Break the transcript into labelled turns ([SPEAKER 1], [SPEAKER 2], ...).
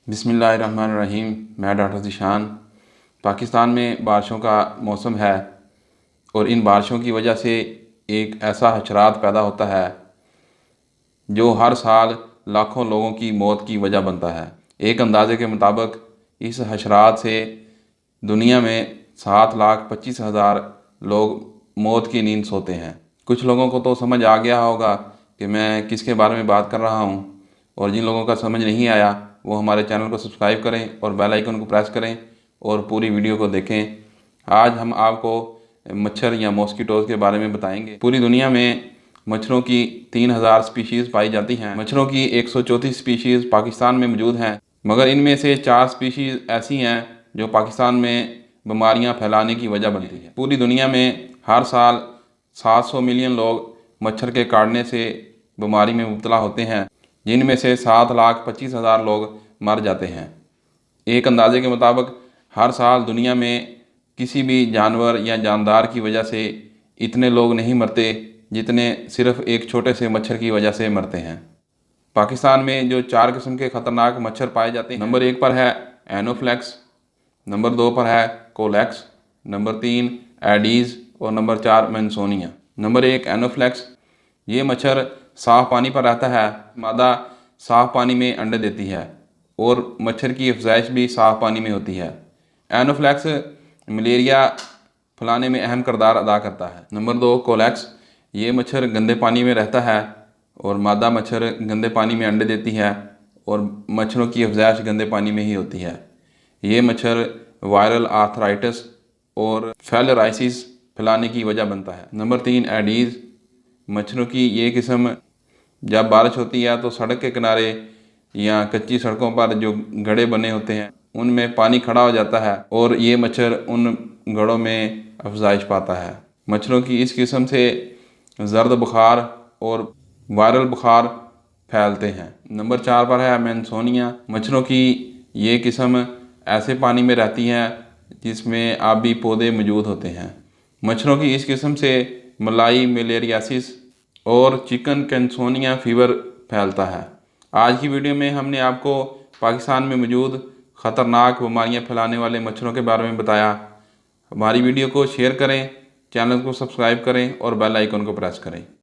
[SPEAKER 1] बिस्मिल्लाहिर्रहमानिर्रहीम। मैं डॉक्टर ज़ीशान। पाकिस्तान में बारिशों का मौसम है और इन बारिशों की वजह से एक ऐसा हशरात पैदा होता है जो हर साल लाखों लोगों की मौत की वजह बनता है। एक अंदाजे के मुताबिक इस हशरात से दुनिया में 7,25,000 लोग मौत की नींद सोते हैं। कुछ लोगों को तो समझ आ गया होगा कि मैं किसके बारे में बात कर रहा हूँ, और जिन लोगों का समझ नहीं आया वो हमारे चैनल को सब्सक्राइब करें और बेल आइकन को प्रेस करें और पूरी वीडियो को देखें। आज हम आपको मच्छर या मॉस्किटोज़ के बारे में बताएंगे। पूरी दुनिया में मच्छरों की 3,000 स्पीशीज़ पाई जाती हैं। मच्छरों की 134 स्पीशीज़ पाकिस्तान में मौजूद हैं, मगर इनमें से 4 स्पीशीज़ ऐसी हैं जो पाकिस्तान में बीमारियां फैलाने की वजह बनती है। पूरी दुनिया में हर साल 700 मिलियन लोग मच्छर के काटने से बीमारी में मुब्तला होते हैं, जिनमें से 7,25,000 लोग मर जाते हैं। एक अंदाजे के मुताबिक हर साल दुनिया में किसी भी जानवर या जानदार की वजह से इतने लोग नहीं मरते जितने सिर्फ एक छोटे से मच्छर की वजह से मरते हैं। पाकिस्तान में जो 4 किस्म के ख़तरनाक मच्छर पाए जाते हैं, नंबर 1 पर है एनोफ्लेक्स, नंबर 2 पर है कोलेक्स, नंबर 3 एडीज़ और नंबर 4 मैंसोनिया। नंबर 1 एनोफ्लेक्स, ये मच्छर साफ़ पानी पर रहता है। मादा साफ़ पानी में अंडे देती है और मच्छर की अफज़ाइश भी साफ़ पानी में होती है। एनोफ्लेक्स मलेरिया फैलाने में अहम किरदार अदा करता है। नंबर 2 कोलेक्स, ये मच्छर गंदे पानी में रहता है और मादा मच्छर गंदे पानी में अंडे देती है और मच्छरों की अफज़ाइश गंदे पानी में ही होती है। ये मच्छर वायरल आर्थराइटिस और फेलराइसिस फैलाने की वजह बनता है। नंबर 3 एडीज़, मच्छरों की ये किस्म जब बारिश होती है तो सड़क के किनारे या कच्ची सड़कों पर जो गड्ढे बने होते हैं उनमें पानी खड़ा हो जाता है और ये मच्छर उन गड्ढों में अफज़ाइश पाता है। मच्छरों की इस किस्म से ज़र्द बुखार और वायरल बुखार फैलते हैं। नंबर 4 पर है मैंसोनिया। मच्छरों की ये किस्म ऐसे पानी में रहती है जिसमें आबी पौधे मौजूद होते हैं। मच्छरों की इस किस्म से मलाई मलेरियासिस और चिकन कैंसोनिया फीवर फैलता है। आज की वीडियो में हमने आपको पाकिस्तान में मौजूद ख़तरनाक बीमारियां फैलाने वाले मच्छरों के बारे में बताया। हमारी वीडियो को शेयर करें, चैनल को सब्सक्राइब करें और बेल आइकन को प्रेस करें।